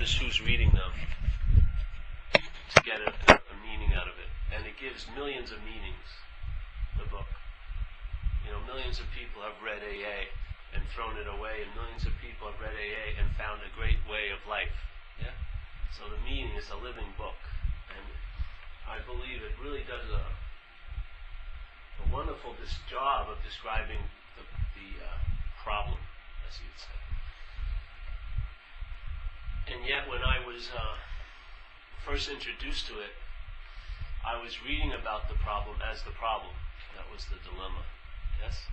matters who's reading them to get a meaning out of it. And it gives millions of meanings, the book. Millions of people have read AA and thrown it away, and millions of people have read AA and found a great way of life. Yeah? So the meaning is a living book. And I believe it really does a wonderful job of describing the problem, as you'd say. And yet when I was first introduced to it, I was reading about the problem as the problem. That was the dilemma. Yes?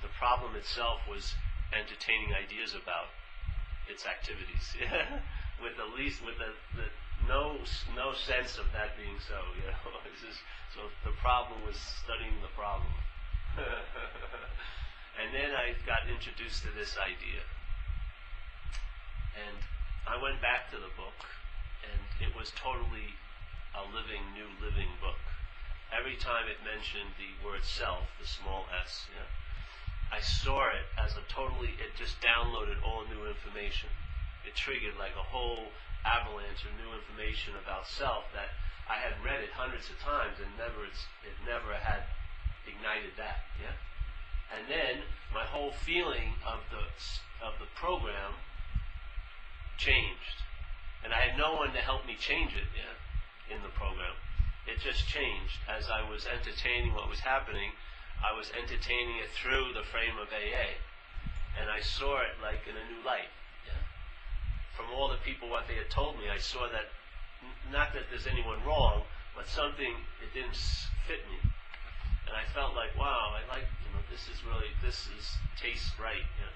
The problem itself was entertaining ideas about its activities. with no sense of that being so. So the problem was studying the problem. And then I got introduced to this idea. And I went back to the book, and it was totally a new living book. Every time it mentioned the word self, the small s, I saw it as it just downloaded all new information. It triggered like a whole avalanche of new information about self that I had read it hundreds of times and it never had ignited that. Yeah? And then my whole feeling of the program changed. And I had no one to help me change it in the program. It just changed. As I was entertaining what was happening, I was entertaining it through the frame of AA. And I saw it like in a new light. Yeah? From all the people, what they had told me, I saw that, not that there's anyone wrong, but something, it didn't fit me. And I felt like, wow, this tastes right. Yeah?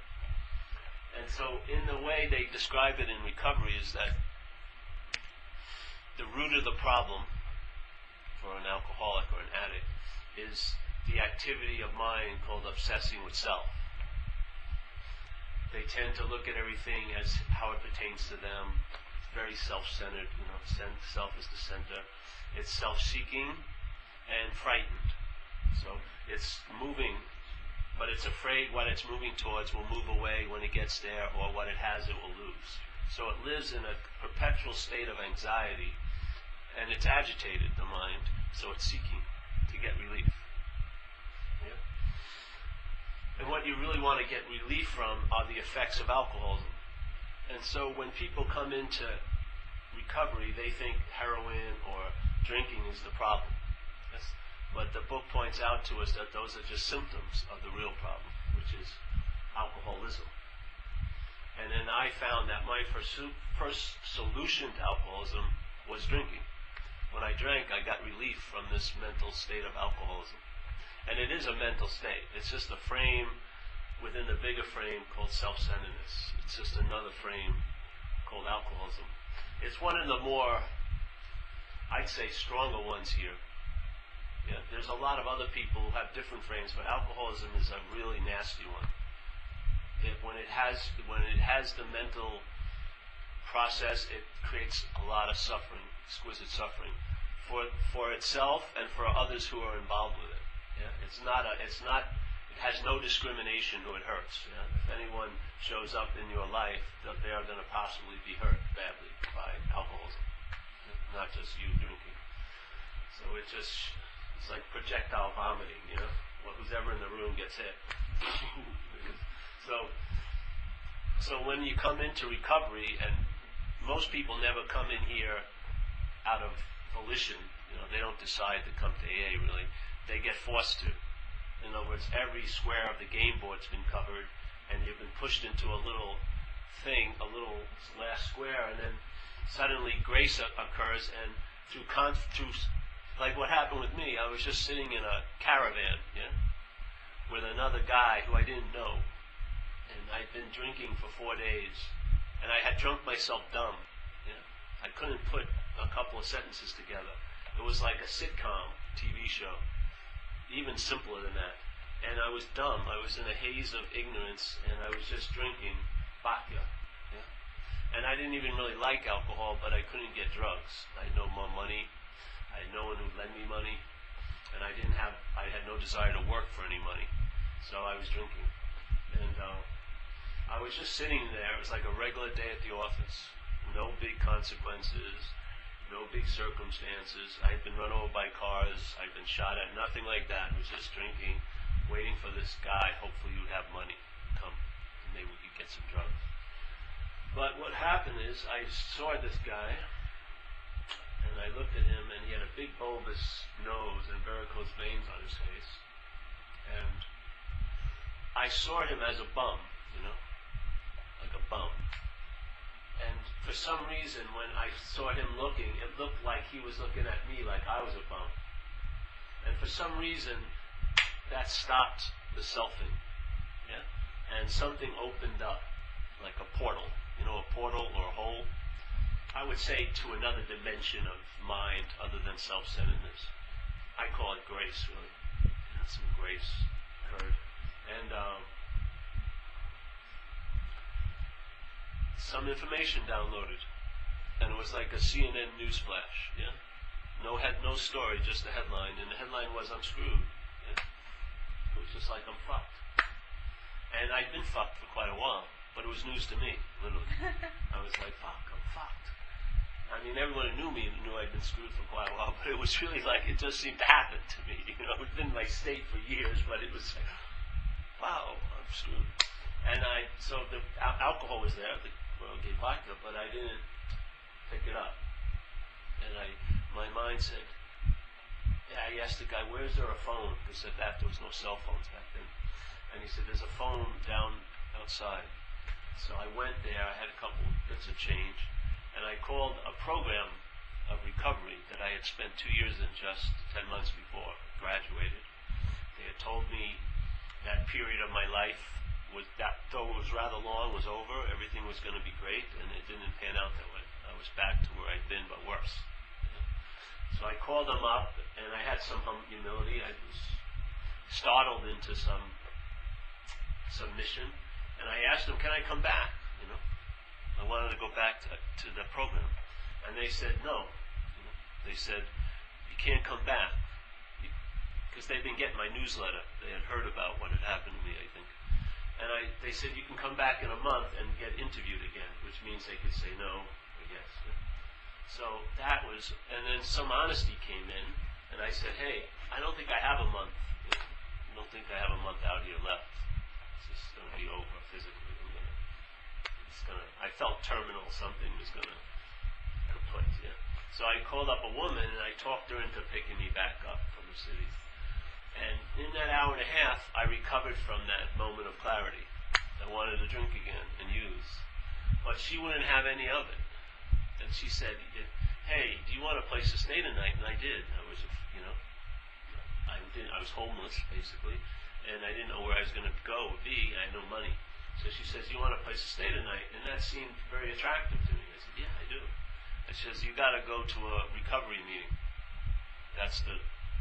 And so in the way they describe it in recovery is that the root of the problem for an alcoholic or an addict is the activity of mind called obsessing with self. They tend to look at everything as how it pertains to them. It's very self-centered, self is the center. It's self-seeking and frightened. So it's moving, but it's afraid what it's moving towards will move away when it gets there, or what it has it will lose. So it lives in a perpetual state of anxiety, and it's agitated, the mind, so it's seeking to get relief. Yeah? And what you really want to get relief from are the effects of alcoholism. And so when people come into recovery, they think heroin or drinking is the problem. Yes? But the book points out to us that those are just symptoms of the real problem, which is alcoholism. And then I found that my first solution to alcoholism was drinking. When I drank, I got relief from this mental state of alcoholism. And it is a mental state. It's just a frame within the bigger frame called self-centeredness. It's just another frame called alcoholism. It's one of the more, I'd say, stronger ones here. Yeah, there's a lot of other people who have different frames, but alcoholism is a really nasty one. When it has the mental process, it creates a lot of suffering, exquisite suffering, for itself and for others who are involved with it. Yeah, it has no discrimination who it hurts. Yeah? If anyone shows up in your life, they are going to possibly be hurt badly by alcoholism, not just you drinking. So it's like projectile vomiting, Well, who's ever in the room gets hit. So when you come into recovery, and most people never come in here out of volition, they don't decide to come to AA really. They get forced to. In other words, every square of the game board's been covered, and you've been pushed into a little thing, a little last square, and then suddenly grace occurs, and through like what happened with me, I was just sitting in a caravan, with another guy who I didn't know, and I'd been drinking for 4 days, and I had drunk myself dumb. I couldn't put a couple of sentences together. It was like a sitcom TV show, even simpler than that. And I was dumb. I was in a haze of ignorance, and I was just drinking vodka. And I didn't even really like alcohol, but I couldn't get drugs. I had no more money. I had no one who'd lend me money, and I had no desire to work for any money. So I was drinking. And I was just sitting there. It was like a regular day at the office. no big consequences, no big circumstances. I had been run over by cars, I'd been shot at, nothing like that. It was just drinking, waiting for this guy, hopefully you'd have money, come, and maybe we could get some drugs. But what happened is, I saw this guy, and I looked at him, and he had a big bulbous nose and varicose veins on his face. And I saw him as a bum, like a bum. And for some reason, when I saw him looking, it looked like he was looking at me like I was a bum. And for some reason, that stopped the selfing. Yeah? And something opened up, like a portal. A portal or a hole. I would say to another dimension of mind other than self-centeredness. I call it grace, really. Some grace occurred. And some information downloaded. And it was like a CNN news flash. Yeah? No story, just a headline. And the headline was, I'm screwed. Yeah? It was just like, I'm fucked. And I'd been fucked for quite a while. But it was news to me, literally. I was like, fuck, I'm fucked. I mean, everyone who knew me knew I'd been screwed for quite a while, but it was really like, it just seemed to happen to me. It's been my state for years, but it was like, wow, I'm screwed. And so the alcohol was there, the gay vodka, but I didn't pick it up. And my mind said, I asked the guy, where's there a phone? Because at that, there was no cell phones back then. And he said, there's a phone down outside. So I went there, I had a couple bits of change, and I called a program of recovery that I had spent 2 years in just 10 months before I graduated. They had told me that period of my life, though it was rather long, was over, everything was going to be great, and it didn't pan out that way. I was back to where I'd been, but worse. So I called them up, and I had some humility. I was startled into some submission. And I asked them, can I come back? I wanted to go back to the program. And they said, no. They said, you can't come back. Because they'd been getting my newsletter. They had heard about what had happened to me, I think. And they said, you can come back in a month and get interviewed again, which means they could say no, I guess. So that was, and then some honesty came in, and I said, hey, I don't think I have a month. I don't think I have a month out here left. It's going to be over physically. I felt terminal. Something was going to complete. Yeah. So I called up a woman and I talked her into picking me back up from the city. And in that hour and a half, I recovered from that moment of clarity. I wanted to drink again and use, but she wouldn't have any of it. And she said, "Hey, do you want a place to stay tonight?" And I did. I was, I was homeless basically. And I didn't know where I was going to go or be. I had no money. So she says, you want a place to stay tonight? And that seemed very attractive to me. I said, yeah, I do. And she says, you got to go to a recovery meeting. That's the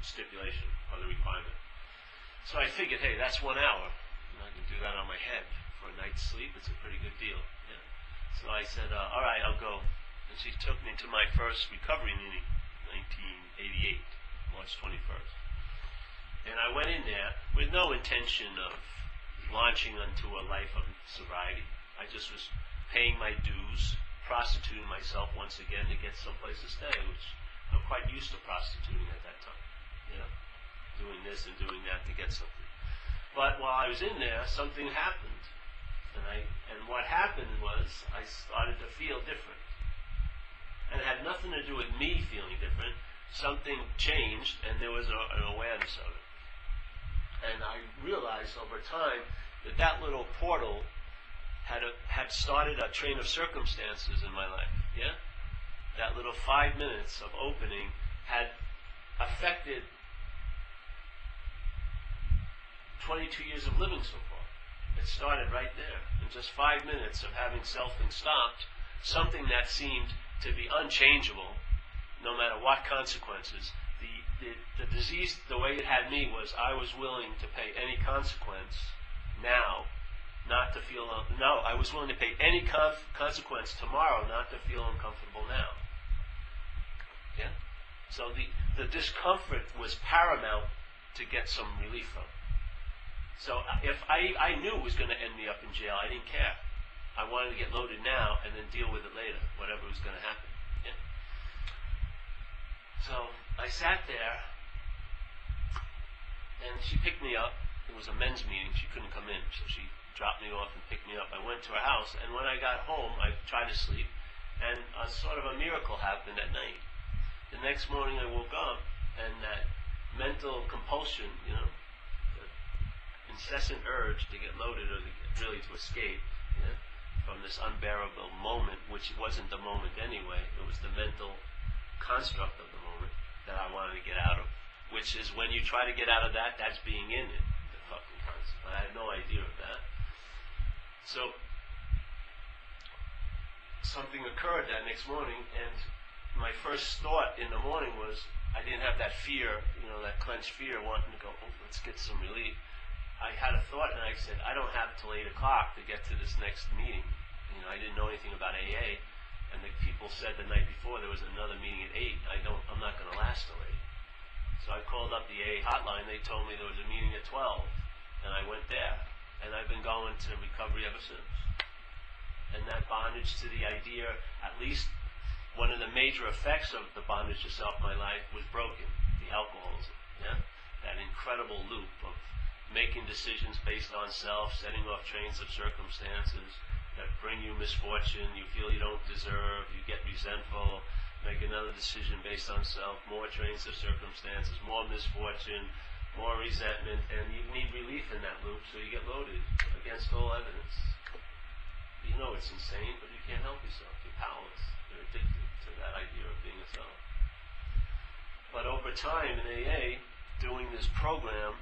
stipulation or the requirement. So I figured, hey, that's 1 hour. I can do that on my head for a night's sleep. It's a pretty good deal. Yeah. So I said, all right, I'll go. And she took me to my first recovery meeting, 1988, March 21st. And I went in there with no intention of launching into a life of sobriety. I just was paying my dues, prostituting myself once again to get someplace to stay, which I'm quite used to prostituting at that time. Doing this and doing that to get something. But while I was in there, something happened. And what happened was I started to feel different. And it had nothing to do with me feeling different. Something changed and there was an awareness of it. And I realized over time that little portal had started a train of circumstances in my life. Yeah? That little 5 minutes of opening had affected 22 years of living so far. It started right there. In just 5 minutes of having selfing stopped, something that seemed to be unchangeable, no matter what consequences. The disease, the way it had me was I was willing to pay any consequence now, not to feel, no, I was willing to pay any consequence tomorrow not to feel uncomfortable now. Yeah? So the discomfort was paramount to get some relief from. So if I knew it was going to end me up in jail, I didn't care. I wanted to get loaded now and then deal with it later, whatever was going to happen. Yeah? So I sat there, and she picked me up. It was a men's meeting. She couldn't come in, so she dropped me off and picked me up. I went to her house, and when I got home, I tried to sleep, and a sort of a miracle happened at night. The next morning I woke up, and that mental compulsion, you know, the incessant urge to get loaded or really to escape, you know, from this unbearable moment, which wasn't the moment anyway, it was the mental construct of the moment that I wanted to get out of, which is when you try to get out of that, that's being in it, the fucking concept. I had no idea of that. So, something occurred that next morning, and my first thought in the morning was, I didn't have that fear, you know, that clenched fear wanting to go, oh, let's get some relief. I had a thought, and I said, I don't have till 8 o'clock to get to this next meeting. You know, I didn't know anything about AA, and the people said the night before there was another meeting at 8. I'm not going to last till 8. So I called up the AA hotline. They told me there was a meeting at 12, and I went there. And I've been going to recovery ever since. And that bondage to the idea, at least one of the major effects of the bondage to self in my life was broken, the alcoholism. Yeah? That incredible loop of making decisions based on self, setting off trains of circumstances that bring you misfortune, you feel you don't deserve, you get resentful, make another decision based on self, more trains of circumstances, more misfortune, more resentment, and you need relief in that loop, so you get loaded against all evidence. You know it's insane, but you can't help yourself. You're powerless. You're addicted to that idea of being a self. But over time in AA, doing this program,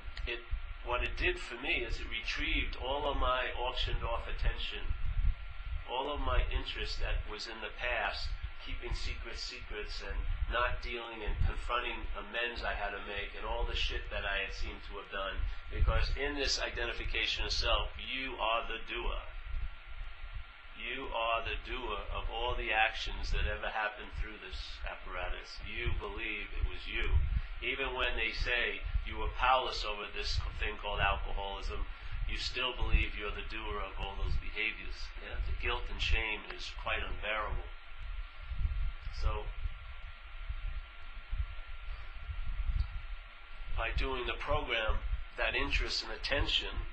what it did for me is it retrieved all of my auctioned off attention, all of my interest that was in the past, keeping secrets and not dealing and confronting amends I had to make and all the shit that I had seemed to have done. Because in this identification of self, you are the doer. You are the doer of all the actions that ever happened through this apparatus. You believe it was you. Even when they say you were powerless over this thing called alcoholism, you still believe you're the doer of all those behaviors. Yeah? The guilt and shame is quite unbearable. So, by doing the program, that interest and attention,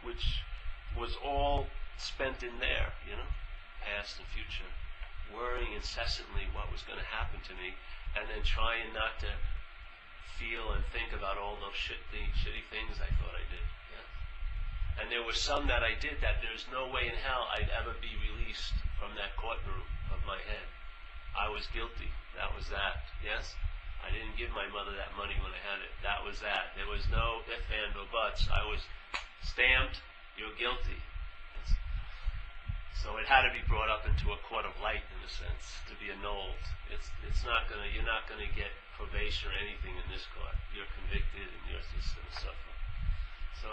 which was all spent in there, you know, past and future, worrying incessantly what was going to happen to me, and then trying not to feel and think about all those shitty things I thought I did. Yeah? And there were some that I did that there's no way in hell I'd ever be released from that courtroom of my head. I was guilty. That was that. Yes? I didn't give my mother that money when I had it. That was that. There was no if, and, or buts. I was stamped, you're guilty. Yes? So it had to be brought up into a court of light, in a sense, to be annulled. It's not gonna. You're not gonna get probation or anything in this court. You're convicted, and you're just gonna suffer. So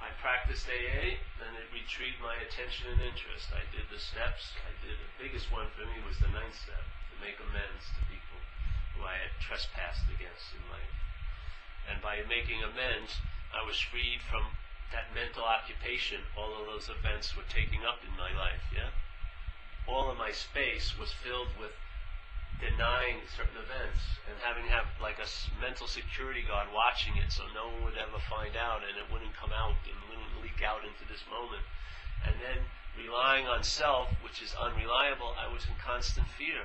I practiced AA, and it retrieved my attention and interest. I did the steps. The biggest one for me was the 9th step, to make amends to people who I had trespassed against in life. And by making amends, I was freed from that mental occupation all of those events were taking up in my life, yeah? All of my space was filled with denying certain events and having to have like a mental security guard watching it so no one would ever find out and it wouldn't come out and wouldn't leak out into this moment. And then relying on self, which is unreliable, I was in constant fear.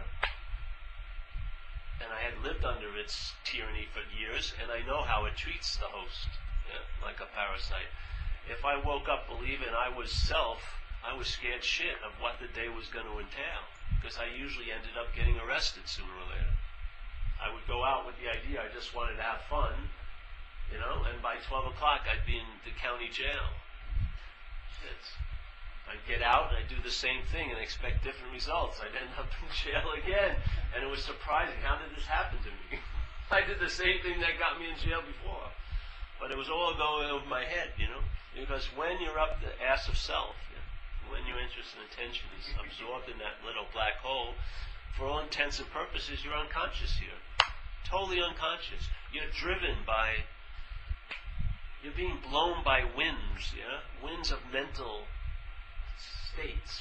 And I had lived under its tyranny for years, and I know how it treats the host, yeah, like a parasite. If I woke up believing I was self, I was scared shit of what the day was going to entail, because I usually ended up getting arrested sooner or later. I would go out with the idea I just wanted to have fun, you know, and by 12 o'clock I'd be in the county jail. I'd get out and I'd do the same thing and expect different results. I'd end up in jail again. And it was surprising. How did this happen to me? I did the same thing that got me in jail before. But it was all going over my head, you know. Because when you're up the ass of self, when your interest and attention is absorbed in that little black hole, for all intents and purposes, you're unconscious here. Totally unconscious. You're driven by, you're being blown by winds, yeah? Winds of mental states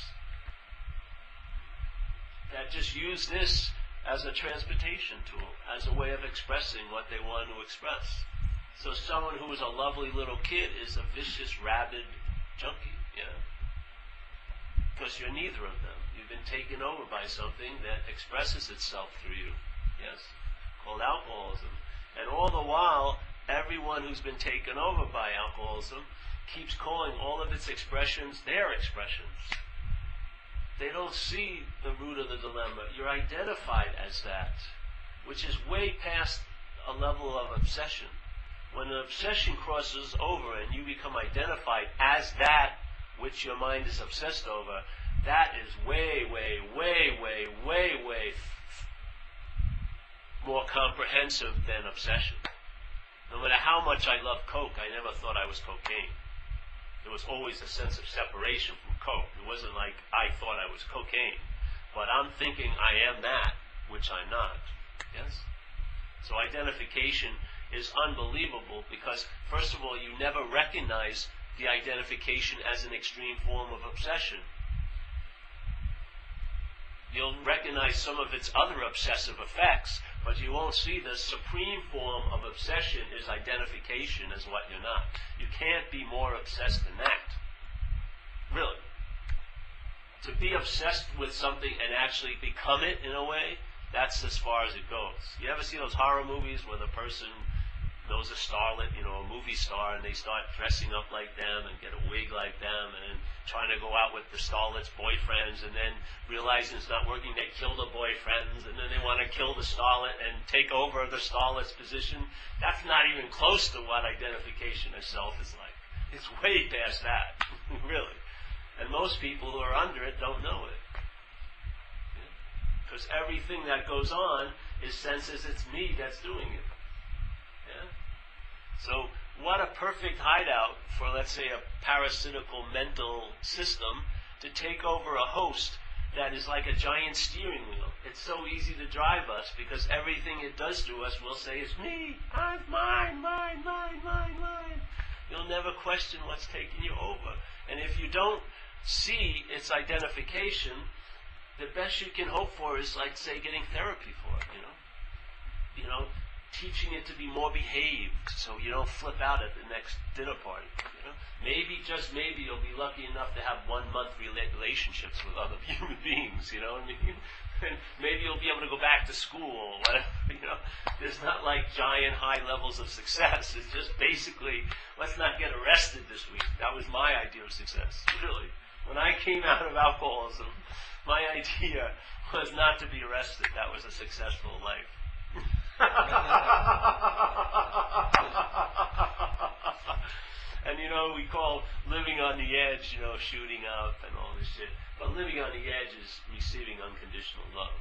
that might just use this as a transportation tool, as a way of expressing what they want to express. So someone who is a lovely little kid is a vicious, rabid junkie, because you're neither of them. You've been taken over by something that expresses itself through you, called alcoholism. And all the while, everyone who's been taken over by alcoholism keeps calling all of its expressions their expressions. They don't see the root of the dilemma. You're identified as that, which is way past a level of obsession. When an obsession crosses over and you become identified as that which your mind is obsessed over, that is way more comprehensive than obsession. No matter how much I love Coke, I never thought I was cocaine. There was always a sense of separation from Coke. It wasn't like I thought I was cocaine. But I'm thinking I am that, which I'm not. Yes? So identification is unbelievable because, first of all, you never recognize the identification as an extreme form of obsession. You'll recognize some of its other obsessive effects, but you won't see the supreme form of obsession is identification as what you're not. You can't be more obsessed than that. Really. To be obsessed with something and actually become it in a way, that's as far as it goes. You ever see those horror movies where the person knows a starlet, a movie star, and they start dressing up like them and get a wig like them and then trying to go out with the starlet's boyfriends and then realizing it's not working, they kill the boyfriends and then they want to kill the starlet and take over the starlet's position? That's not even close to what identification of self is like. It's way past that, really. And most people who are under it don't know it. Because everything that goes on is senses it's me that's doing it. So what a perfect hideout for, let's say, a parasitical mental system to take over a host that is like a giant steering wheel. It's so easy to drive us because everything it does to us will say, it's me, I'm mine. You'll never question what's taking you over. And if you don't see its identification, the best you can hope for is, like, say, getting therapy for it, teaching it to be more behaved so you don't flip out at the next dinner party. Maybe, just maybe, you'll be lucky enough to have 1 month relationships with other human beings, And maybe you'll be able to go back to school, whatever, There's not like giant high levels of success. It's just basically, let's not get arrested this week. That was my idea of success, really. When I came out of alcoholism, my idea was not to be arrested. That was a successful life. And we call living on the edge, shooting up and all this shit. But living on the edge is receiving unconditional love.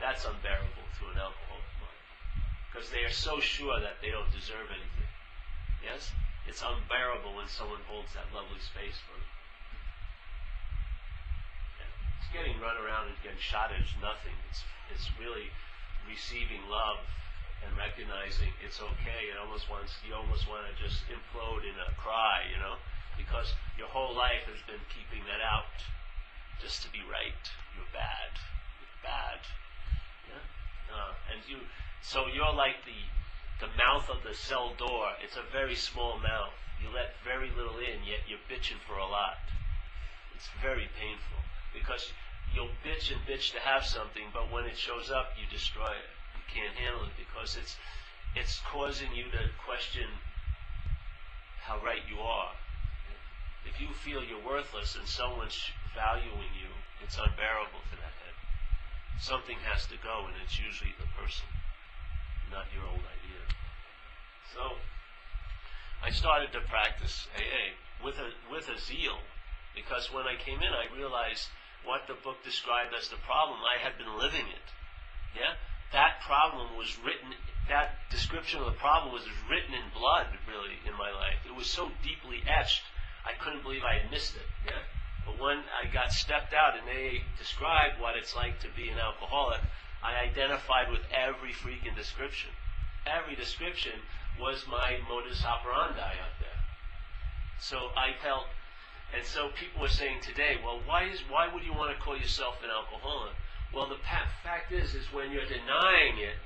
That's unbearable to an alcoholic mind. Because they are so sure that they don't deserve anything. Yes? It's unbearable when someone holds that lovely space for them. It's getting run around and getting shot at is nothing. It's really receiving love and recognizing it's okay. You almost want to just implode in a cry, because your whole life has been keeping that out just to be right. You're bad. Yeah? So you're like the mouth of the cell door. It's a very small mouth. You let very little in, yet you're bitching for a lot. It's very painful because you'll bitch and bitch to have something, but when it shows up, you destroy it. You can't handle it because it's causing you to question how right you are. If you feel you're worthless and someone's valuing you, it's unbearable to that head. Something has to go, and it's usually the person, not your old idea. So I started to practice AA with a zeal, because when I came in, I realized what the book described as the problem. I had been living it. Yeah, that problem was written. That description of the problem was written in blood, really, in my life. It was so deeply etched, I couldn't believe I had missed it. Yeah, but when I got stepped out and they described what it's like to be an alcoholic, I identified with every freaking description. Every description was my modus operandi out there. So I felt, and so people were saying today, well, why would you want to call yourself an alcoholic? Well, the fact is when you're denying it,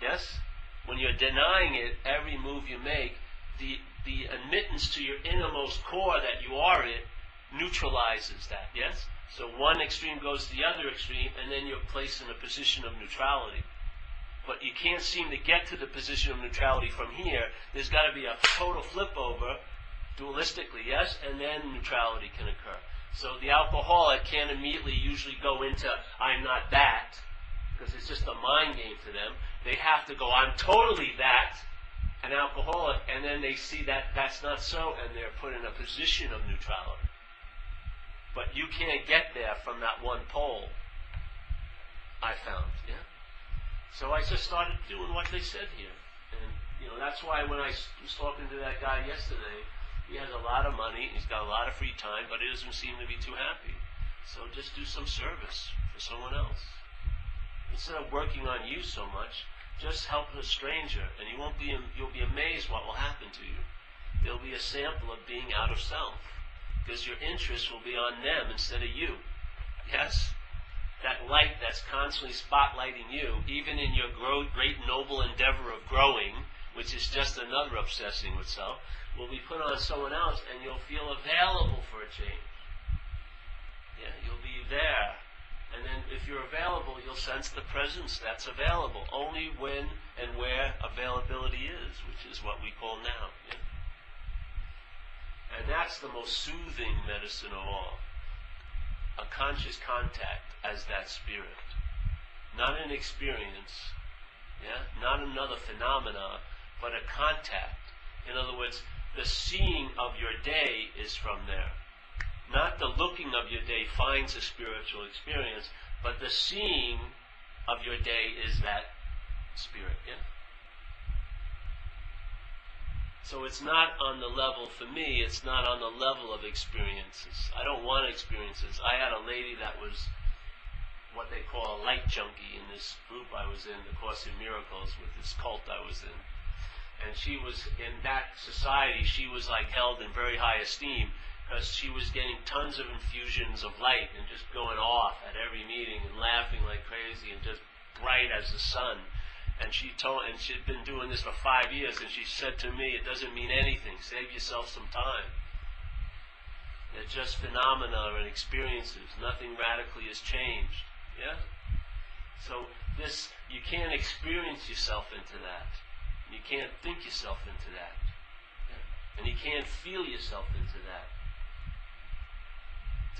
yes? When you're denying it, every move you make, the admittance to your innermost core that you are it neutralizes that, yes? So one extreme goes to the other extreme, and then you're placed in a position of neutrality. But you can't seem to get to the position of neutrality from here. There's got to be a total flip over, dualistically, yes? And then neutrality can occur. So the alcoholic can't immediately usually go into, I'm not that, because it's just a mind game to them. They have to go, I'm totally that, an alcoholic, and then they see that that's not so, and they're put in a position of neutrality. But you can't get there from that one pole, I found, yeah? So I just started doing what they said here. And, that's why when I was talking to that guy yesterday, he has a lot of money, he's got a lot of free time, but he doesn't seem to be too happy. So just do some service for someone else. Instead of working on you so much, just help a stranger, and you'll be amazed what will happen to you. There'll be a sample of being out of self, because your interest will be on them instead of you. Yes? That light that's constantly spotlighting you, even in your great noble endeavor of growing, which is just another obsessing with self, will be put on someone else, and you'll feel available for a change. Yeah, you'll be there. And then if you're available, you'll sense the presence that's available, only when and where availability is, which is what we call now. Yeah? And that's the most soothing medicine of all. A conscious contact as that spirit. Not an experience, yeah? Not another phenomena, but a contact. In other words, the seeing of your day is from there. Not the looking of your day finds a spiritual experience, but the seeing of your day is that spirit, yeah? So it's not on the level, for me, it's not on the level of experiences. I don't want experiences. I had a lady that was what they call a light junkie in this group I was in, the Course in Miracles, with this cult I was in. And she was, in that society, she was like held in very high esteem, because she was getting tons of infusions of light and just going off at every meeting and laughing like crazy and just bright as the sun. And she'd been doing this for 5 years, and she said to me, it doesn't mean anything. Save yourself some time. They're just phenomena and experiences. Nothing radically has changed. Yeah? So you can't experience yourself into that. You can't think yourself into that. Yeah? And you can't feel yourself into that.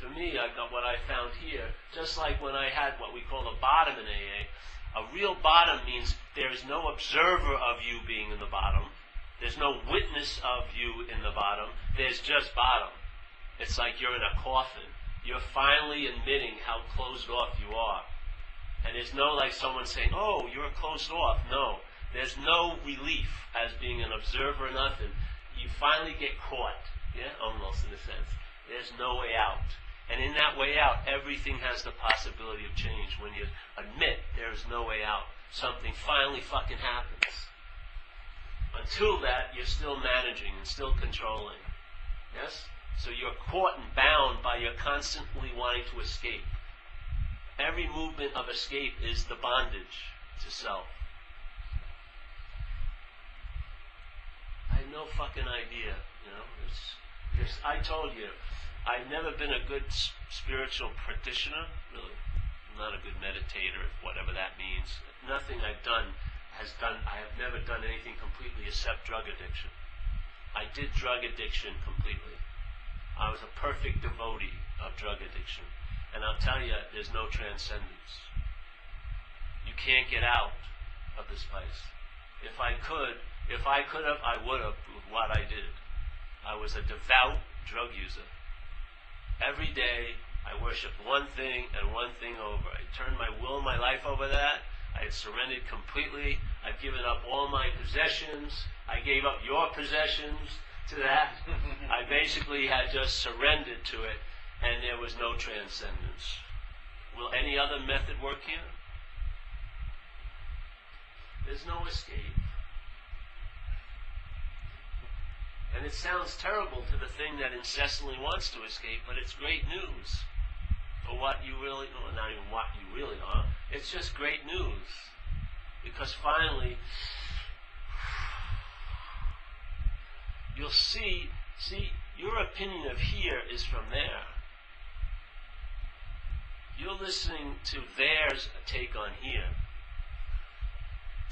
To me, I got what I found here, just like when I had what we call a bottom in AA. A real bottom means there is no observer of you being in the bottom. There's no witness of you in the bottom. There's just bottom. It's like you're in a coffin. You're finally admitting how closed off you are. And there's no like someone saying, oh, you're closed off. No. There's no relief as being an observer or nothing. You finally get caught. Yeah, almost in a sense. There's no way out. And in that way out, everything has the possibility of change. When you admit there is no way out, something finally fucking happens. Until that, you're still managing and still controlling. Yes? So you're caught and bound by your constantly wanting to escape. Every movement of escape is the bondage to self. I have no fucking idea, I told you, I've never been a good spiritual practitioner, really. I'm not a good meditator, whatever that means. Nothing I've done I have never done anything completely except drug addiction. I did drug addiction completely. I was a perfect devotee of drug addiction. And I'll tell you, there's no transcendence. You can't get out of this place. If I could have, I would have with what I did. I was a devout drug user. Every day, I worshipped one thing and one thing over. I turned my will and my life over that. I had surrendered completely. I've given up all my possessions. I gave up your possessions to that. I basically had just surrendered to it, and there was no transcendence. Will any other method work here? There's no escape. And it sounds terrible to the thing that incessantly wants to escape, but it's great news. for what you really, well, not even what you really are. It's just great news. Because finally, you'll see, your opinion of here is from there. You're listening to theirs take on here.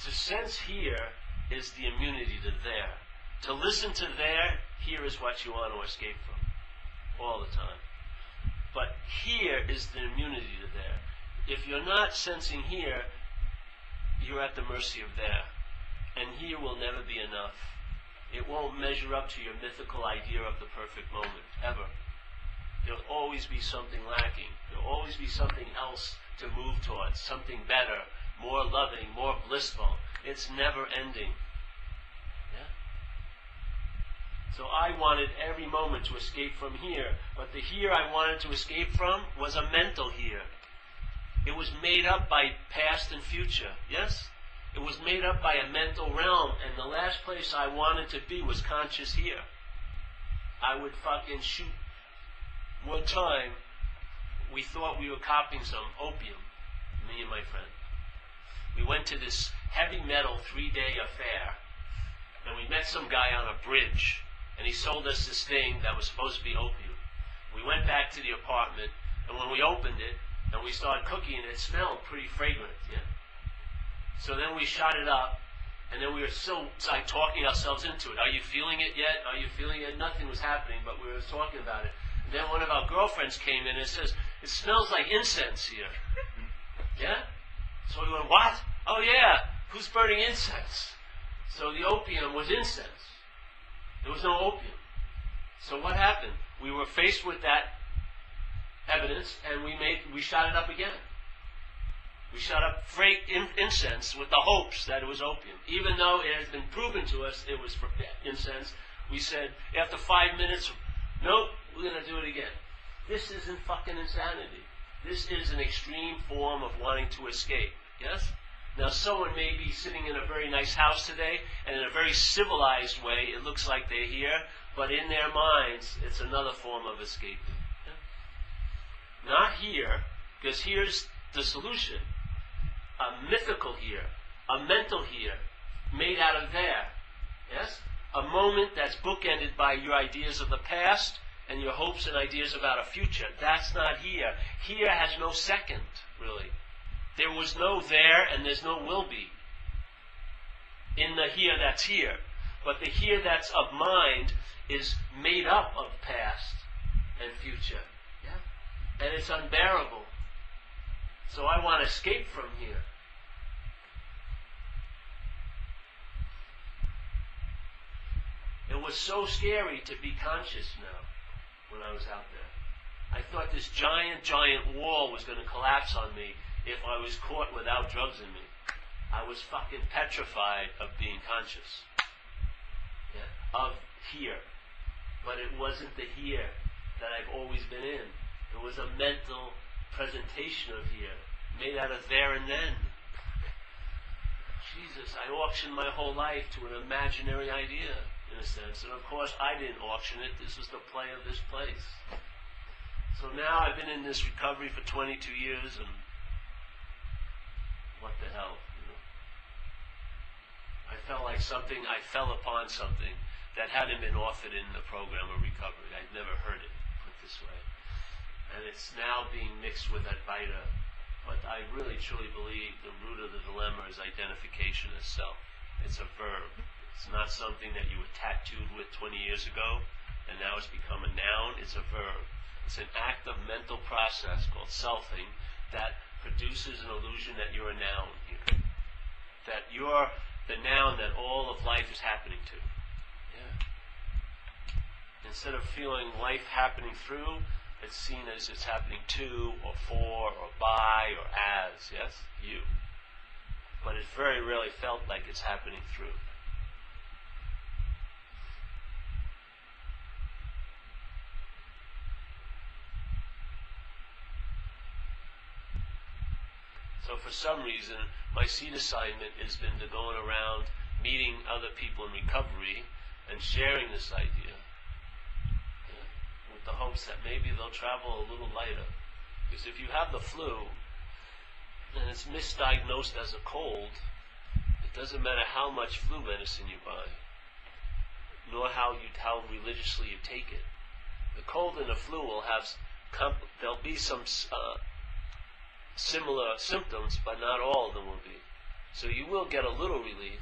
To sense here is the immunity to there. To listen to there, here is what you want to escape from. All the time. But here is the immunity to there. If you're not sensing here, you're at the mercy of there. And here will never be enough. It won't measure up to your mythical idea of the perfect moment, ever. There'll always be something lacking. There'll always be something else to move towards, something better, more loving, more blissful. It's never ending. Yeah? So I wanted every moment to escape from here, but the here I wanted to escape from was a mental here. It was made up by past and future, yes? It was made up by a mental realm, and the last place I wanted to be was conscious here. I would fucking shoot. One time, we thought we were copying some opium, me and my friend. We went to this heavy metal 3-day affair, and we met some guy on a bridge, and he sold us this thing that was supposed to be opium. We went back to the apartment, and when we opened it, and we started cooking it, it smelled pretty fragrant, yeah? So then we shot it up, and then we were still like talking ourselves into it. Are you feeling it yet? Are you feeling it? Nothing was happening, but we were talking about it. And then one of our girlfriends came in and says, it smells like incense here. Yeah? So we went, what? Oh yeah, who's burning incense? So the opium was incense. There was no opium. So what happened? We were faced with that evidence, and we shot it up again. We shot up freight incense with the hopes that it was opium. Even though it has been proven to us it was incense, we said, after 5 minutes, nope, we're going to do it again. This isn't fucking insanity. This is an extreme form of wanting to escape. Yes? Now someone may be sitting in a very nice house today, and in a very civilized way, it looks like they're here, but in their minds, it's another form of escaping. Yeah? Not here, because here's the solution. A mythical here, a mental here, made out of there. Yes? A moment that's bookended by your ideas of the past and your hopes and ideas about a future. That's not here. Here has no second, really. There was no there, and there's no will be in the here that's here. But the here that's of mind is made up of past and future. Yeah? And it's unbearable. So I want to escape from here. It was so scary to be conscious now when I was out there. I thought this giant wall was going to collapse on me if I was caught without drugs in me. I was fucking petrified of being conscious. Yeah? Of here. But it wasn't the here that I've always been in. It was a mental presentation of here, made out of there and then. Jesus, I auctioned my whole life to an imaginary idea, in a sense. And of course, I didn't auction it. This was the play of this place. So now I've been in this recovery for 22 years, and what the hell, you know? I fell upon something that hadn't been offered in the program of recovery. I'd never heard it put this way. And it's now being mixed with Advaita. But I really truly believe the root of the dilemma is identification as self. It's a verb. It's not something that you were tattooed with 20 years ago, and now it's become a noun. It's a verb. It's an active mental process called selfing that produces an illusion that you're a noun here. That you're the noun that all of life is happening to. Yeah. Instead of feeling life happening through, it's seen as it's happening to, or for, or by, or as, yes? You. But it's very rarely felt like it's happening through. So for some reason, my seed assignment has been to going around meeting other people in recovery and sharing this idea. The hopes that maybe they'll travel a little lighter. Because if you have the flu, and it's misdiagnosed as a cold, it doesn't matter how much flu medicine you buy, nor how religiously you take it. The cold and the flu will have, there'll be some similar symptoms, but not all of them will be. So you will get a little relief,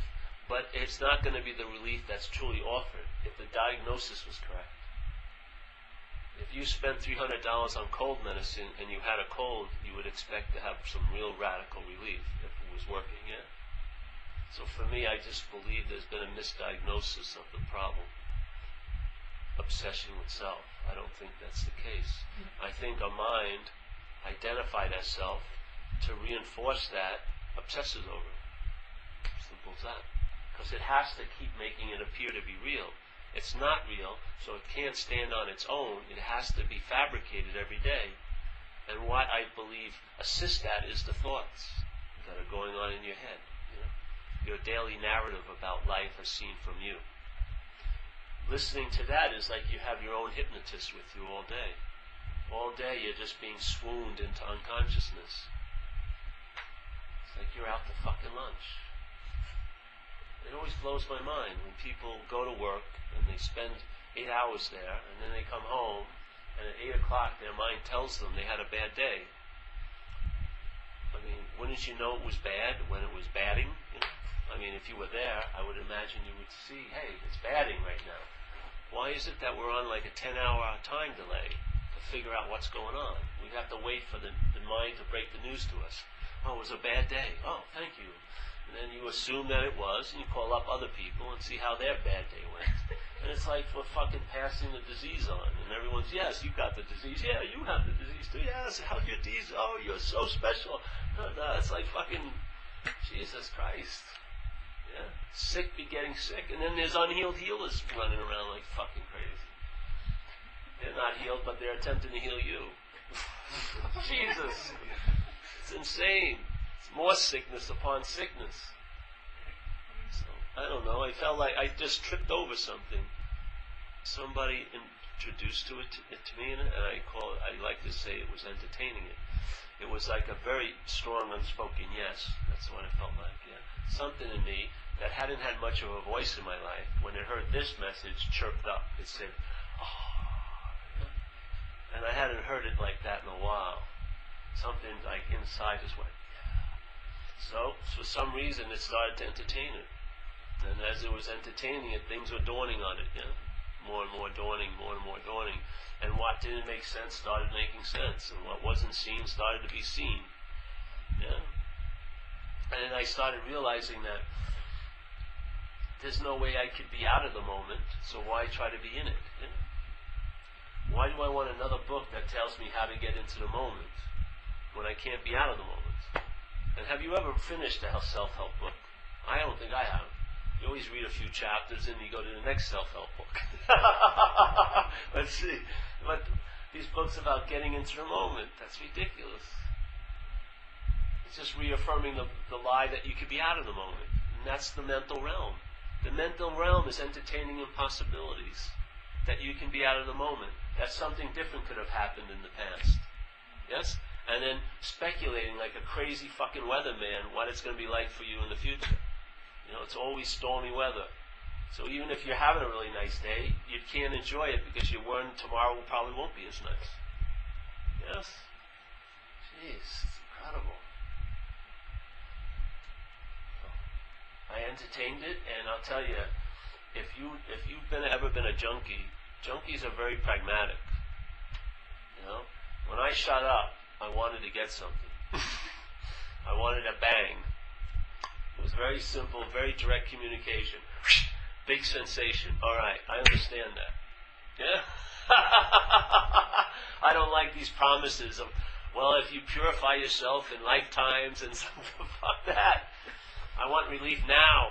but it's not going to be the relief that's truly offered if the diagnosis was correct. If you spent $300 on cold medicine and you had a cold, you would expect to have some real radical relief if it was working, yeah? So for me, I just believe there's been a misdiagnosis of the problem. Obsession with self. I don't think that's the case. I think a mind identified as self to reinforce that obsesses over it. Simple as that. Because it has to keep making it appear to be real. It's not real, so it can't stand on its own. It has to be fabricated every day. And what I believe assists that is the thoughts that are going on in your head. You know? Your daily narrative about life as seen from you. Listening to that is like you have your own hypnotist with you all day. All day you're just being swooned into unconsciousness. It's like you're out to fucking lunch. It always blows my mind when people go to work and they spend 8 hours there and then they come home and at 8 o'clock their mind tells them they had a bad day. I mean, wouldn't you know it was bad when it was batting? You know? I mean, if you were there, I would imagine you would see, hey, it's batting right now. Why is it that we're on like a 10-hour time delay to figure out what's going on? We have to wait for the mind to break the news to us. Oh, it was a bad day. Oh, thank you. And then you assume that it was, and you call up other people and see how their bad day went. And it's like we're fucking passing the disease on. And everyone's, yes, you got the disease. Yeah, you have the disease too. Yes, how's your disease? Oh, you're so special. No, it's like fucking Jesus Christ. Yeah, sick begetting sick. And then there's unhealed healers running around like fucking crazy. They're not healed, but they're attempting to heal you. Jesus. It's insane. More sickness upon sickness. So, I don't know, I felt like I just tripped over something. Somebody introduced it to me, and I like to say it was entertaining it. It was like a very strong unspoken yes. That's what it felt like, yeah. Something in me that hadn't had much of a voice in my life, when it heard this message, chirped up. It said, oh. And I hadn't heard it like that in a while. Something like inside just went, so, for some reason, it started to entertain it. And as it was entertaining it, things were dawning on it, yeah? More and more dawning, more and more dawning. And what didn't make sense started making sense. And what wasn't seen started to be seen. Yeah? And then I started realizing that there's no way I could be out of the moment, so why try to be in it? Yeah? Why do I want another book that tells me how to get into the moment when I can't be out of the moment? And have you ever finished a self-help book? I don't think I have. You always read a few chapters and you go to the next self-help book. Let's see. But these books about getting into the moment, that's ridiculous. It's just reaffirming the lie that you could be out of the moment. And that's the mental realm. The mental realm is entertaining impossibilities. That you can be out of the moment. That something different could have happened in the past. Yes? And then speculating like a crazy fucking weatherman what it's going to be like for you in the future. You know, it's always stormy weather. So even if you're having a really nice day, you can't enjoy it because your worry tomorrow probably won't be as nice. Yes? Jeez, it's incredible. I entertained it, and I'll tell you, if you've ever been a junkie, junkies are very pragmatic. You know? When I shut up, I wanted to get something. I wanted a bang. It was very simple, very direct communication. Big sensation. All right, I understand that. Yeah? I don't like these promises of, well, if you purify yourself in lifetimes and something, fuck that. I want relief now.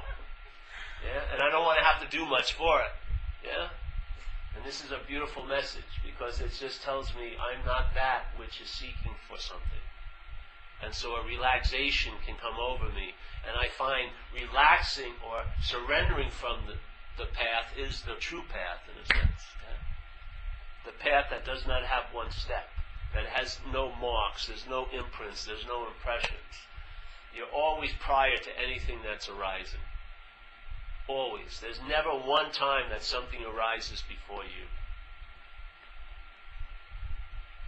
Yeah? And I don't want to have to do much for it. Yeah? And this is a beautiful message because it just tells me I'm not that which is seeking for something. And so a relaxation can come over me. And I find relaxing or surrendering from the path is the true path in a sense. Yeah? The path that does not have one step. that has no marks, there's no imprints, there's no impressions. You're always prior to anything that's arising. Always. There's never one time that something arises before you.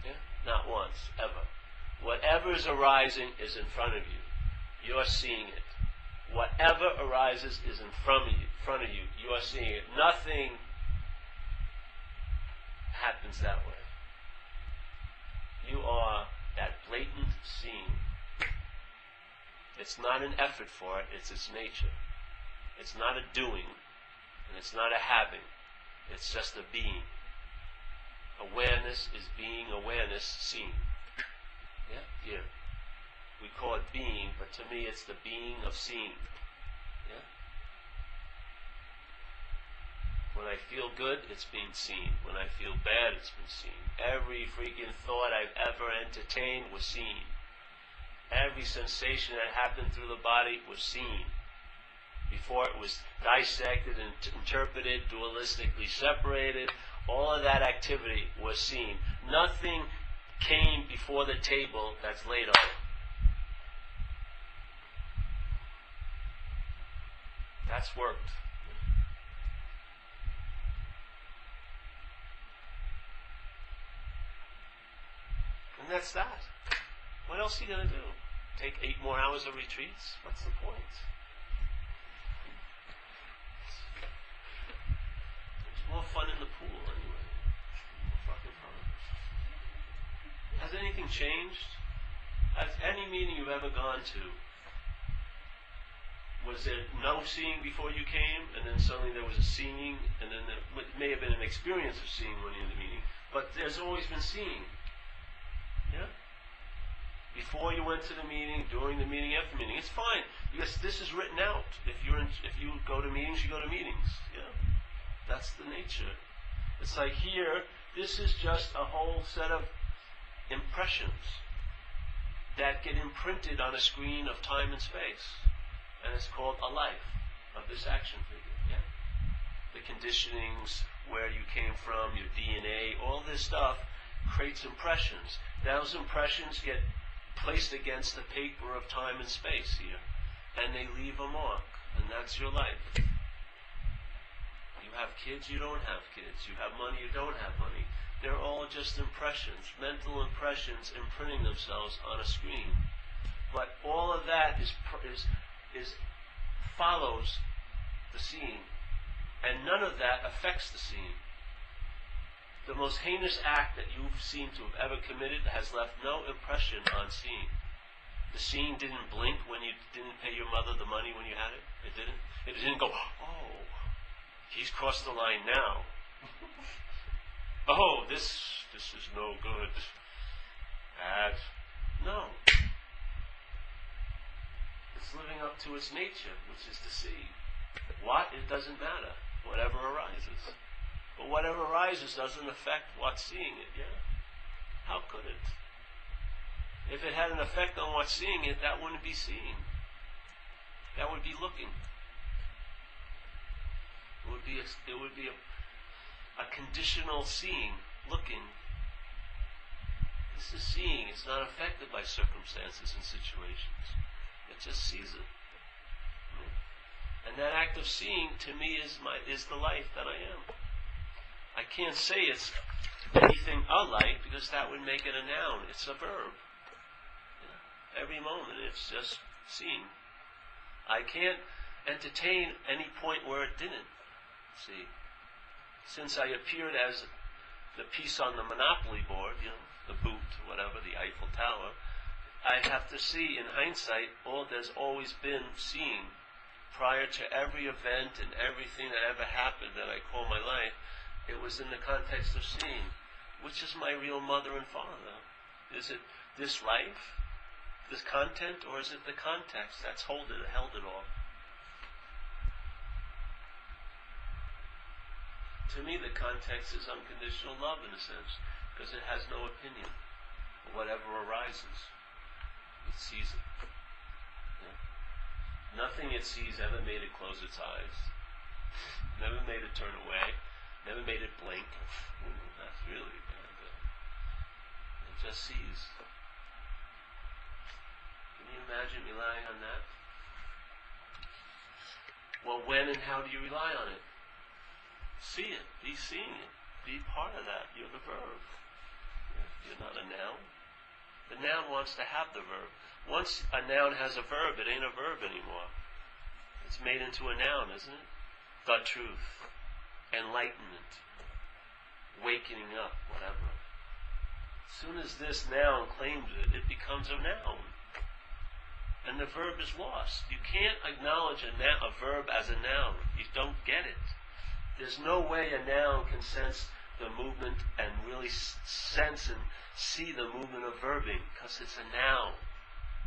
Yeah? Not once, ever. Whatever is arising is in front of you. You're seeing it. Whatever arises is in front of you. You are seeing it. Nothing happens that way. You are that blatant seeing. It's not an effort for it, it's its nature. It's not a doing, and it's not a having. It's just a being. Awareness is being, awareness seen. Yeah? Here. We call it being, but to me it's the being of seeing. Yeah? When I feel good, it's being seen. When I feel bad, it's been seen. Every freaking thought I've ever entertained was seen. Every sensation that happened through the body was seen. Before it was dissected and interpreted, dualistically separated, all of that activity was seen. Nothing came before the table that's laid out. That's worked. And that's that. What else are you going to do? Take 8 more hours of retreats? What's the point? There's more fun in the pool anyway. More fucking fun. Has anything changed? Has any meeting you've ever gone to, was there no seeing before you came, and then suddenly there was a seeing, and then there may have been an experience of seeing when you're in the meeting, but there's always been seeing. Yeah? Before you went to the meeting, during the meeting, after the meeting, it's fine, because this is written out. If you go to meetings, you go to meetings. Yeah? That's the nature. It's like here, this is just a whole set of impressions that get imprinted on a screen of time and space. And it's called a life of this action figure. Yeah? The conditionings, where you came from, your DNA, all this stuff creates impressions. Those impressions get placed against the paper of time and space here, and they leave a mark, and that's your life. You have kids, you don't have kids. You have money, you don't have money. They're all just impressions, mental impressions imprinting themselves on a screen. But all of that is follows the seeing, and none of that affects the seeing. The most heinous act that you've seen to have ever committed has left no impression on seeing. The seeing didn't blink when you didn't pay your mother the money when you had it. It didn't. It didn't go, oh, he's crossed the line now. Oh, this is no good. Bad. No. It's living up to its nature, which is to see. What? It doesn't matter. Whatever arises. But whatever arises doesn't affect what's seeing it, yeah? How could it? If it had an effect on what's seeing it, that wouldn't be seeing. That would be looking. It would be a conditional seeing, looking. This is seeing. It's not affected by circumstances and situations. It just sees it. And that act of seeing, to me, is the life that I am. I can't say it's anything alike, because that would make it a noun. It's a verb. Yeah. Every moment it's just seeing. I can't entertain any point where it didn't. See, since I appeared as the piece on the Monopoly board, the boot, whatever, the Eiffel Tower, I have to see in hindsight, there's always been seeing. Prior to every event and everything that ever happened that I call my life, it was in the context of seeing. Which is my real mother and father? Is it this life, this content, or is it the context that's held it all? To me, the context is unconditional love in a sense, because it has no opinion. Whatever arises, it sees it. Yeah? Nothing it sees ever made it close its eyes. Never made it turn away. Never made it blink. That's really bad. In It just sees. Can you imagine relying on that? Well, when and how do you rely on it? See it. Be seeing it. Be part of that. You're the verb. You're not a noun. The noun wants to have the verb. Once a noun has a verb, it ain't a verb anymore. It's made into a noun, isn't it? The truth. Enlightenment. Wakening up, whatever. As soon as this noun claims it, it becomes a noun. And the verb is lost. You can't acknowledge a verb as a noun. You don't get it. There's no way a noun can sense the movement and really sense and see the movement of verbing, because it's a noun.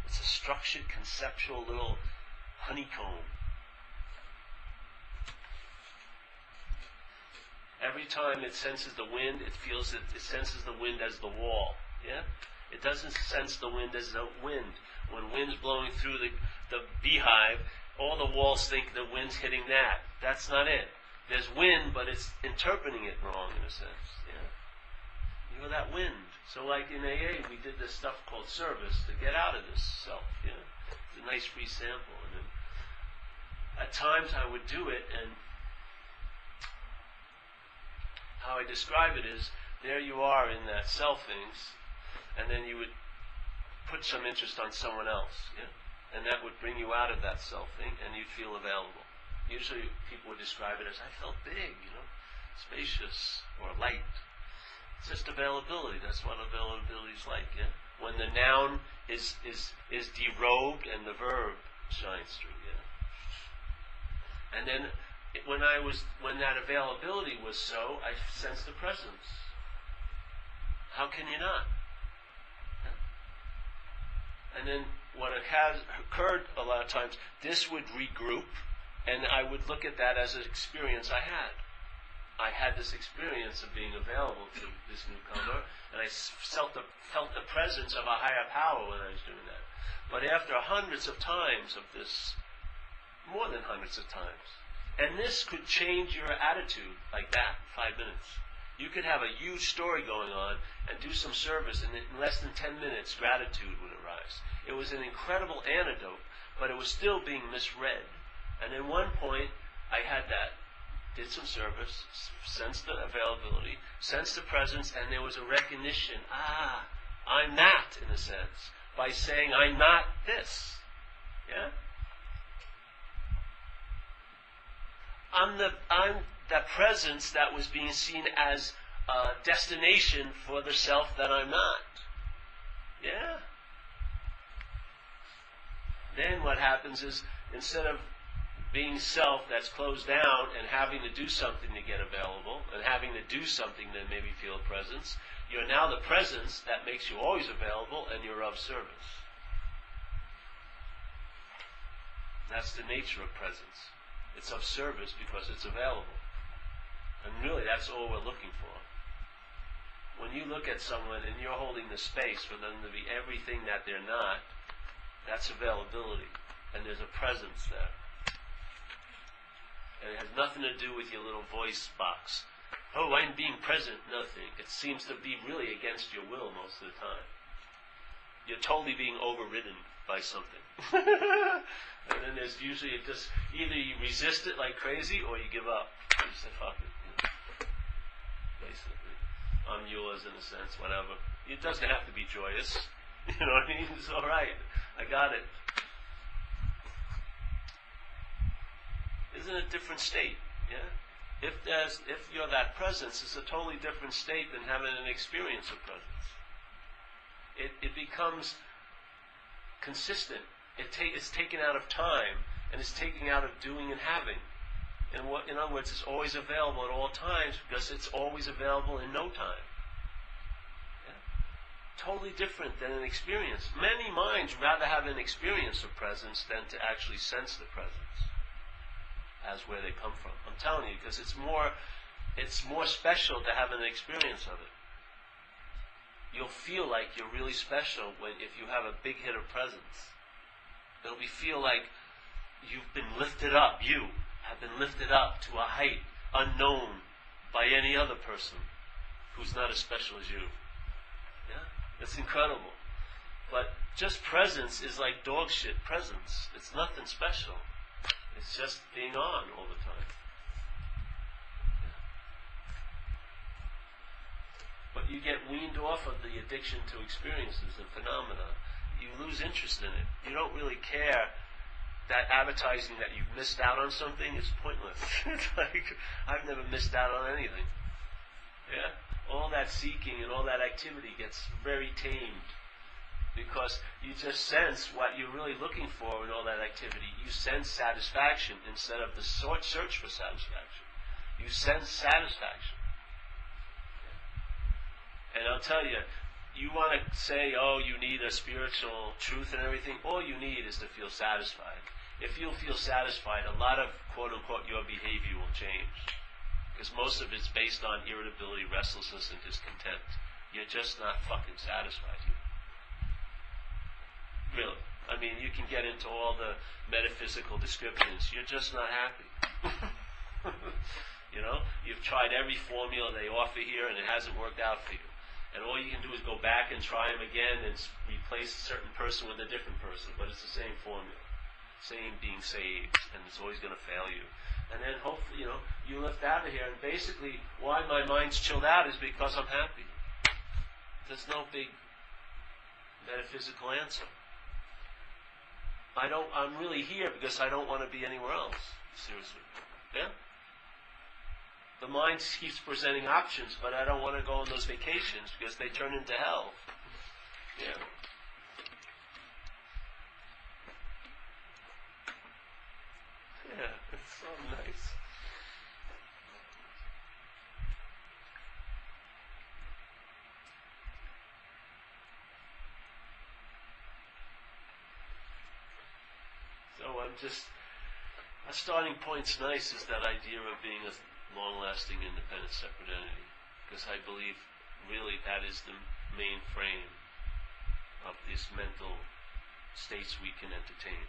It's a structured, conceptual little honeycomb. Every time it senses the wind, it feels it senses the wind as the wall. Yeah? It doesn't sense the wind as the wind. When wind's blowing through the beehive, all the walls think the wind's hitting that. That's not it. There's wind, but it's interpreting it wrong in a sense. Yeah? You know that wind. So like in AA, we did this stuff called service to get out of this self. Yeah? It's a nice free sample. And then at times I would do it, and how I describe it is, there you are in that self things, and then you would put some interest on someone else. Yeah? And that would bring you out of that self thing, and you'd feel available. Usually people would describe it as, I felt big, spacious, or light. It's just availability. That's what availability is like, yeah? When the noun is derobed and the verb shines through, yeah? And then when that availability was so, I sensed the presence. How can you not? Yeah? And then what has occurred a lot of times, this would regroup, and I would look at that as an experience I had. I had this experience of being available to this newcomer, and I felt the presence of a higher power when I was doing that. But after hundreds of times of this, more than hundreds of times, and this could change your attitude like that, 5 minutes. You could have a huge story going on and do some service, and in less than 10 minutes, gratitude would arise. It was an incredible antidote, but it was still being misread. And at one point, I had that, did some service, sensed the availability, sensed the presence, and there was a recognition, I'm that, in a sense, by saying, I'm not this. Yeah? I'm that presence that was being seen as a destination for the self that I'm not. Yeah? Then what happens is, instead of being self that's closed down and having to do something to get available, and having to do something to maybe feel a presence, you're now the presence that makes you always available, and you're of service. That's the nature of presence. It's of service because it's available. And really, that's all we're looking for. When you look at someone and you're holding the space for them to be everything that they're not, that's availability. And there's a presence there. And it has nothing to do with your little voice box. Oh, I'm being present. Nothing. It seems to be really against your will most of the time. You're totally being overridden by something. And then there's usually just either you resist it like crazy or you give up. You say, fuck it. Basically. I'm yours in a sense, whatever. It doesn't have to be joyous. You know what I mean? It's alright. I got it. Isn't it a different state? Yeah? If you're that presence, it's a totally different state than having an experience of presence. It becomes consistent. It's taken out of time, and it's taken out of doing and having. In other words, it's always available at all times because it's always available in no time. Yeah? Totally different than an experience. Many minds rather have an experience of presence than to actually sense the presence as where they come from. I'm telling you, because it's more special to have an experience of it. You'll feel like you're really special if you have a big hit of presence. It'll feel like you've been lifted up. You have been lifted up to a height unknown by any other person who's not as special as you. Yeah? It's incredible. But just presence is like dog shit presence. It's nothing special. It's just being on all the time. But you get weaned off of the addiction to experiences and phenomena. You lose interest in it. You don't really care. That advertising that you've missed out on something is pointless. It's like, I've never missed out on anything. Yeah? All that seeking and all that activity gets very tamed. Because you just sense what you're really looking for in all that activity. You sense satisfaction instead of the search for satisfaction. You sense satisfaction. And I'll tell you, you want to say, oh, you need a spiritual truth and everything. All you need is to feel satisfied. If you'll feel satisfied, a lot of, quote-unquote, your behavior will change. Because most of it's based on irritability, restlessness, and discontent. You're just not fucking satisfied. Really. I mean, you can get into all the metaphysical descriptions. You're just not happy. You know? You've tried every formula they offer here, and it hasn't worked out for you. And all you can do is go back and try them again and replace a certain person with a different person. But it's the same formula. Same being saved. And it's always going to fail you. And then hopefully, you know, you lift out of here. And basically, why my mind's chilled out is because I'm happy. There's no big metaphysical answer. I'm really here because I don't want to be anywhere else. Seriously. Yeah? The mind keeps presenting options, but I don't want to go on those vacations because they turn into hell. Yeah. Yeah, it's so nice. So a starting point's nice is that idea of being a long-lasting, independent, separate entity. Because I believe, really, that is the main frame of these mental states we can entertain.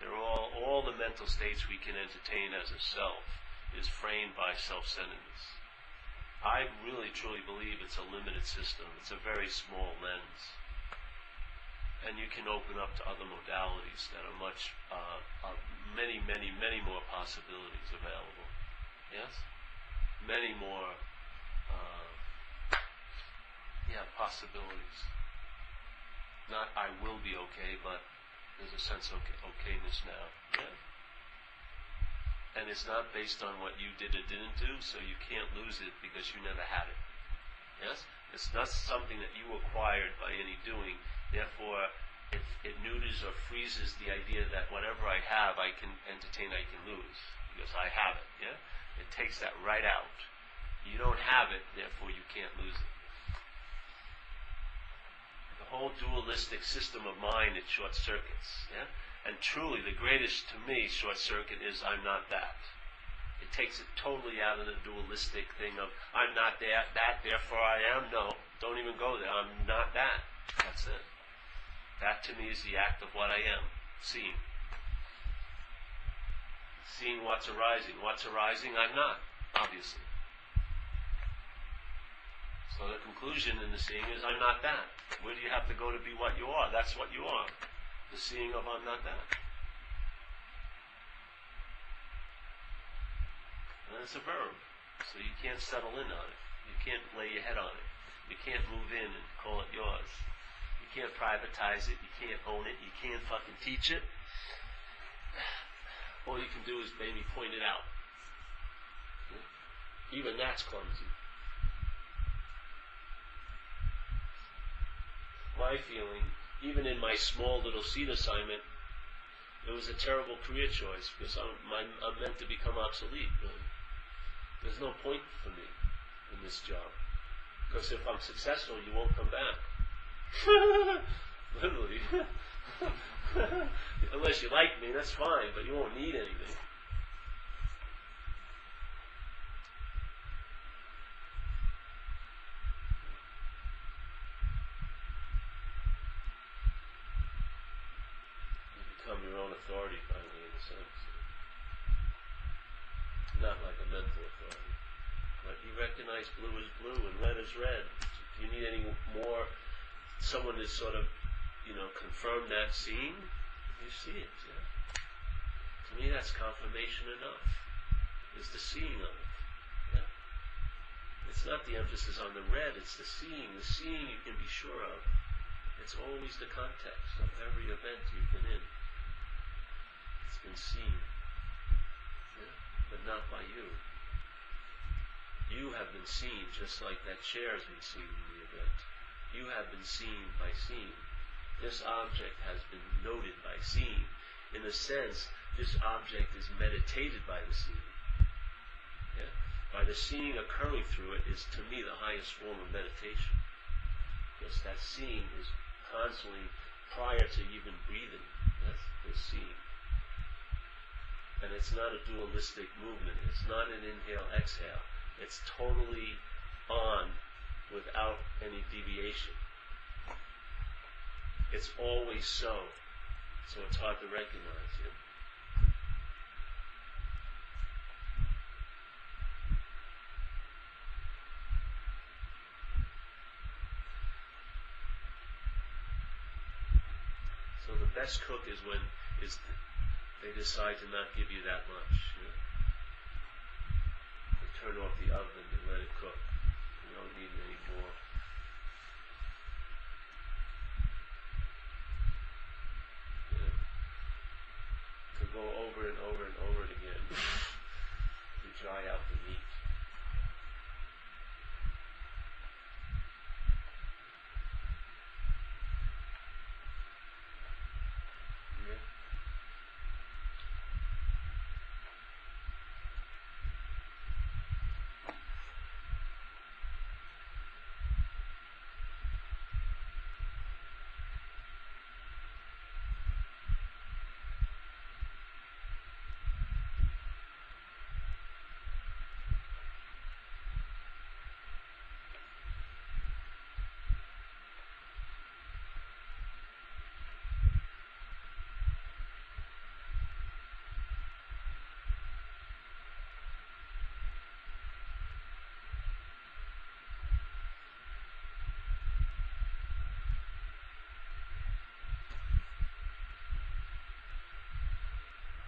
They're all the mental states we can entertain as a self is framed by self-centeredness. I really, truly believe it's a limited system. It's a very small lens. And you can open up to other modalities that are many, many, many more possibilities available. Yes? Many more, possibilities. Not I will be okay, but there's a sense of okayness now. Yeah? And it's not based on what you did or didn't do, so you can't lose it because you never had it. Yes? It's not something that you acquired by any doing. Therefore, it neuters or freezes the idea that whatever I have, I can entertain, I can lose. Because I have it. Yeah? It takes that right out. You don't have it, therefore you can't lose it. The whole dualistic system of mind, it short circuits. Yeah? And truly, the greatest to me short circuit is I'm not that. It takes it totally out of the dualistic thing of I'm not that, therefore I am. No, don't even go there. I'm not that. That's it. That to me is the act of what I am, seeing. Seeing what's arising. What's arising, I'm not, obviously. So the conclusion in the seeing is I'm not that. Where do you have to go to be what you are? That's what you are. The seeing of I'm not that. And it's a verb. So you can't settle in on it. You can't lay your head on it. You can't move in and call it yours. You can't privatize it. You can't own it. You can't fucking teach it. All you can do is maybe point it out. Even that's clumsy. My feeling, even in my small little seed assignment, it was a terrible career choice because I'm meant to become obsolete. There's no point for me in this job. Because if I'm successful, you won't come back. Literally. Unless you like me, that's fine, but you won't need anything. You become your own authority finally, in a sense. Not like a mental authority. But you recognize blue is blue and red is red. If you need any more someone is sort of, confirm that seeing, you see it. Yeah? To me, that's confirmation enough. Is the seeing of it. Yeah? It's not the emphasis on the red, it's the seeing. The seeing you can be sure of. It's always the context of every event you've been in. It's been seen. Yeah? But not by you. You have been seen just like that chair has been seen in the event. You have been seen by seeing. This object has been noted by seeing. In a sense, this object is meditated by the seeing. Yeah? By the seeing occurring through it is, to me, the highest form of meditation. Because that seeing is constantly, prior to even breathing, that's the seeing. And it's not a dualistic movement. It's not an inhale-exhale. It's totally on without any deviation. It's always so. So it's hard to recognize it. So the best cook is when they decide to not give you that much. They turn off the oven and let it cook. You don't need any more. To go over and over and over it again to dry out the meat.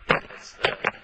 That's the